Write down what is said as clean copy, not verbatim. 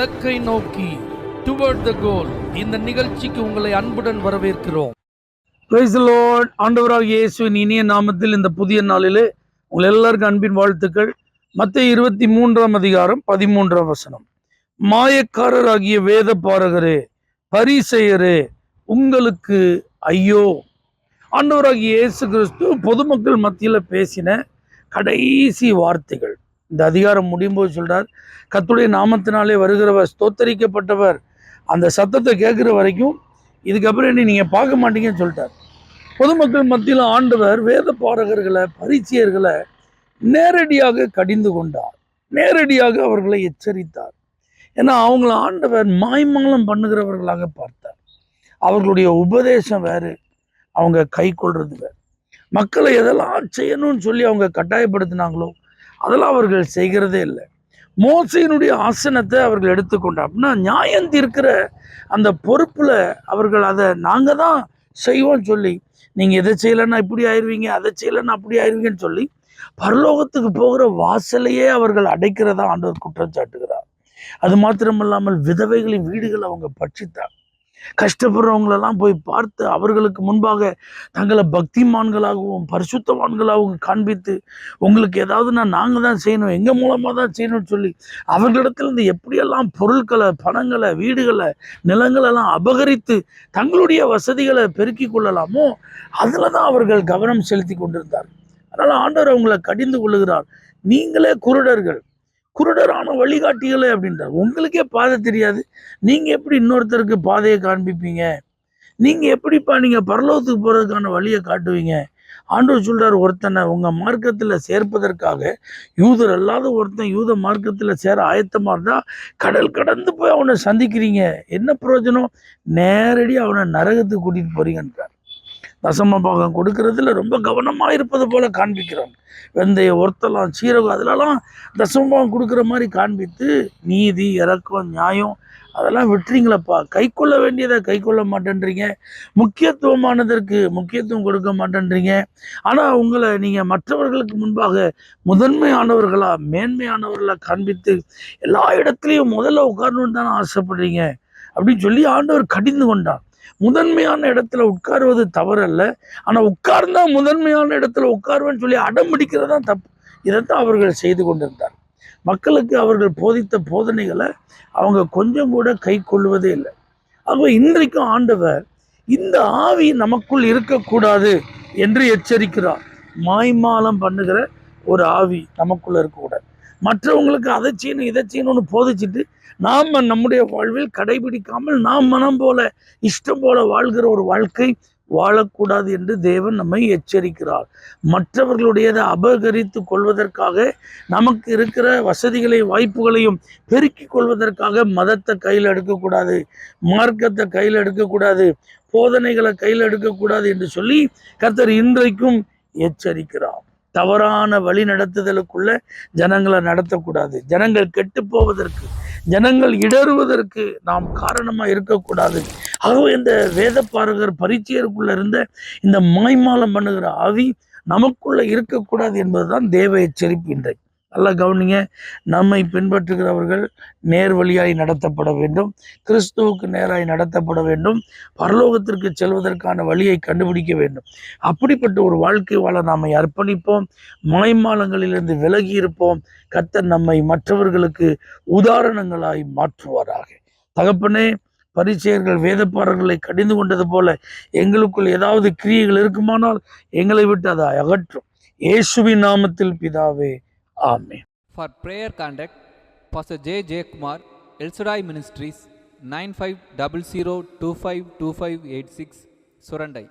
இலக்கை நோக்கி டுவர்ட் த கோல் இந்த நிகழ்ச்சிக்கு உங்களை அன்புடன் வரவேற்கிறோம். Praise the Lord. ஆண்டவராகிய இயேசுவின் இனிய நாமத்தில் இந்த புதிய நாளிலே உங்கள் எல்லாருக்கும் அன்பின் வாழ்த்துக்கள். மத்தேயு 23 அதிகாரம் 13 வசனம். மாயக்காரராகிய வேத பாரகரே, பரிசேயரே, உங்களுக்கு ஐயோ. ஆண்டவராகிய இயேசு கிறிஸ்து பொதுமக்கள் மத்தியில பேசின கடைசி வார்த்தைகள். இந்த அதிகாரம் முடியும் போது சொல்றார், கர்த்தருடைய நாமத்தினாலே வருகிறவர் ஸ்தோத்தரிக்கப்பட்டவர். அந்த சத்தத்தை கேட்கிற வரைக்கும் இதுக்கப்புறம் நீங்க பார்க்க மாட்டீங்கன்னு சொல்லிட்டார். பொதுமக்கள் மத்தியில் ஆண்டவர் வேத பாரகர்களை, பரிசேயர்களை நேரடியாக கடிந்து கொண்டார், நேரடியாக அவர்களை எச்சரித்தார். ஏன்னா அவங்கள ஆண்டவர் மாய்மாலம் பண்ணுகிறவர்களாக பார்த்தார். அவர்களுடைய உபதேசம் வேறு, அவங்க கை கொள்றது வேறு. மக்களை எதெல்லாம் செய்யணும்னு சொல்லி அவங்க கட்டாயப்படுத்தினாங்களோ அதெல்லாம் அவர்கள் செய்கிறதே இல்லை. மோசையினுடைய ஆசனத்தை அவர்கள் எடுத்துக்கொண்டார். அப்படின்னா நியாயம் தீர்க்கிற அந்த பொறுப்புல அவர்கள் அதை நாங்க தான் செய்வோம்னு சொல்லி, நீங்க எதை செய்யலைன்னா இப்படி ஆயிடுவீங்க, அதை செய்யலைன்னா அப்படி ஆயிடுவீங்கன்னு சொல்லி பரலோகத்துக்கு போகிற வாசலையே அவர்கள் அடைக்கிறதா ஆண்டவர் குற்றம் சாட்டுகிறார். அது மாத்திரமல்லாமல் விதவைகளின் வீடுகளை அவங்க பட்சித்தார். கஷ்டப்படுறவங்களெல்லாம் போய் பார்த்து அவர்களுக்கு முன்பாக தங்களை பக்திமான்களாகவும் பரிசுத்தவான்களாகவும் காண்பித்து, உங்களுக்கு ஏதாவதுன்னா நாங்கள் தான் செய்யணும், எங்கள் மூலமாக தான் செய்யணும்னு சொல்லி அவர்களிடத்திலிருந்து எப்படியெல்லாம் பொருட்களை, பணங்களை, வீடுகளை, நிலங்களெல்லாம் அபகரித்து தங்களுடைய வசதிகளை பெருக்கி கொள்ளலாமோ அதில் தான் அவர்கள் கவனம் செலுத்தி கொண்டிருந்தார். அதனால் ஆண்டவர் அவங்களை கடிந்து கொள்ளுகிறார். நீங்களே குருடரான வழிகாட்டிகளே அப்படின்றார். உங்களுக்கே பாதை தெரியாது, நீங்க எப்படி இன்னொருத்தருக்கு பாதையை காண்பிப்பீங்க? நீங்க எப்படிப்பா நீங்க பரலோகத்துக்கு போறதுக்கான வழியை காட்டுவீங்க? ஆண்டவர் சொல்றாரு, ஒருத்தனை உங்க மார்க்கத்துல சேர்ப்பதற்காக யூதர் அல்லாத ஒருத்தன் யூத மார்க்கத்துல சேர ஆயத்தமா இருந்தா கடல் கடந்து போய் அவனை சந்திக்கிறீங்க, என்ன பிரயோஜனம்? நேரடி அவனை நரகத்துக்கு கூட்டிட்டு போறீங்கன்றார். தசம பாகம் கொடுக்கறதுல ரொம்ப கவனமா இருப்பது போல காண்பிக்கிறாங்க. வெந்தய, ஒருத்தலாம், சீரகம் அதிலெல்லாம் தசம பாகம் கொடுக்குற மாதிரி காண்பித்து நீதி, இரக்கம், நியாயம் அதெல்லாம் விட்டுறீங்களப்பா. கை கொள்ள வேண்டியதை கை கொள்ள மாட்டேன்றீங்க, முக்கியத்துவமானதற்கு முக்கியத்துவம் கொடுக்க மாட்டேன்றீங்க. ஆனால் உங்களை நீங்கள் மற்றவர்களுக்கு முன்பாக முதன்மையானவர்களா, மேன்மையானவர்களா காண்பித்து எல்லா இடத்துலையும் முதல்ல உட்காரணும்னு தானே ஆசைப்படுறீங்க அப்படின்னு சொல்லி ஆண்டவர் கடிந்து கொண்டார். முதன்மையான இடத்துல உட்காருவது தவறல்ல, ஆனா உட்கார்ந்தா முதன்மையான இடத்துல உட்காருவேன்னு சொல்லி அடம் பிடிக்கிறதான் தப்பு. இதைத்தான் அவர்கள் செய்து கொண்டிருந்தார். மக்களுக்கு அவர்கள் போதித்த போதனைகளை அவங்க கொஞ்சம் கூட கை கொள்வதே இல்லை. ஆக இன்றைக்கும் ஆண்டவர் இந்த ஆவி நமக்குள் இருக்கக்கூடாது என்று எச்சரிக்கிறார். மாய்மாலம் பண்ணுகிற ஒரு ஆவி நமக்குள்ள இருக்கக்கூடாது. மற்றவங்களுக்கு அதை செய்யணும் இதை செய்யணும்னு போதிச்சுட்டு நாம் நம்முடைய வாழ்வில் கடைபிடிக்காமல் நாம் மனம் போல இஷ்டம் போல வாழ்கிற ஒரு வாழ்க்கை வாழக்கூடாது என்று தேவன் நம்மை எச்சரிக்கிறார். மற்றவர்களுடையதை அபகரித்து கொள்வதற்காக, நமக்கு இருக்கிற வசதிகளை வாய்ப்புகளையும் பெருக்கி கொள்வதற்காக மதத்தை கையில் எடுக்கக்கூடாது, மார்க்கத்தை கையில் எடுக்கக்கூடாது, போதனைகளை கையில் எடுக்கக்கூடாது என்று சொல்லி கர்த்தர் இன்றைக்கும் எச்சரிக்கிறார். தவறான வழி நடத்துதலுக்குள்ள ஜனங்களை நடத்தக்கூடாது. ஜனங்கள் கெட்டு போவதற்கு, ஜனங்கள் இடறுவதற்கு நாம் காரணமா இருக்கக்கூடாது. ஆகவே இந்த வேத பாரகர், பரிச்சேயருக்குள்ள இருந்த இந்த மாய்மாலம் பண்ணுகிற ஆவி நமக்குள்ள இருக்கக்கூடாது என்பதுதான் தேவ எச்சரிப்பு. இன்றைக்கு நல்லா கவனிங்க. நம்மை பின்பற்றுகிறவர்கள் நேர் வழியாய் நடத்தப்பட வேண்டும், கிறிஸ்துவுக்கு நேராய் நடத்தப்பட வேண்டும், பரலோகத்திற்கு செல்வதற்கான வழியை கண்டுபிடிக்க வேண்டும். அப்படிப்பட்ட ஒரு வாழ்க்கை வாழ நாம அர்ப்பணிப்போம். மாய்மாலங்களிலிருந்து விலகி இருப்போம். கர்த்தர் நம்மை மற்றவர்களுக்கு உதாரணங்களாய் மாற்றுவாராக. தகப்பனே, பரிசேயர்கள் வேதப்பாரர்களை கடிந்து கொண்டது போல எங்களுக்குள் ஏதாவது கிரியைகள் இருக்குமானால் எங்களை விட்டு அதை அகற்றும். இயேசுவின் நாமத்தில் பிதாவே, ஆமென். For prayer contact, Pastor J. J. Kumar, El Shaddai Ministries, 9500252586, Surandai.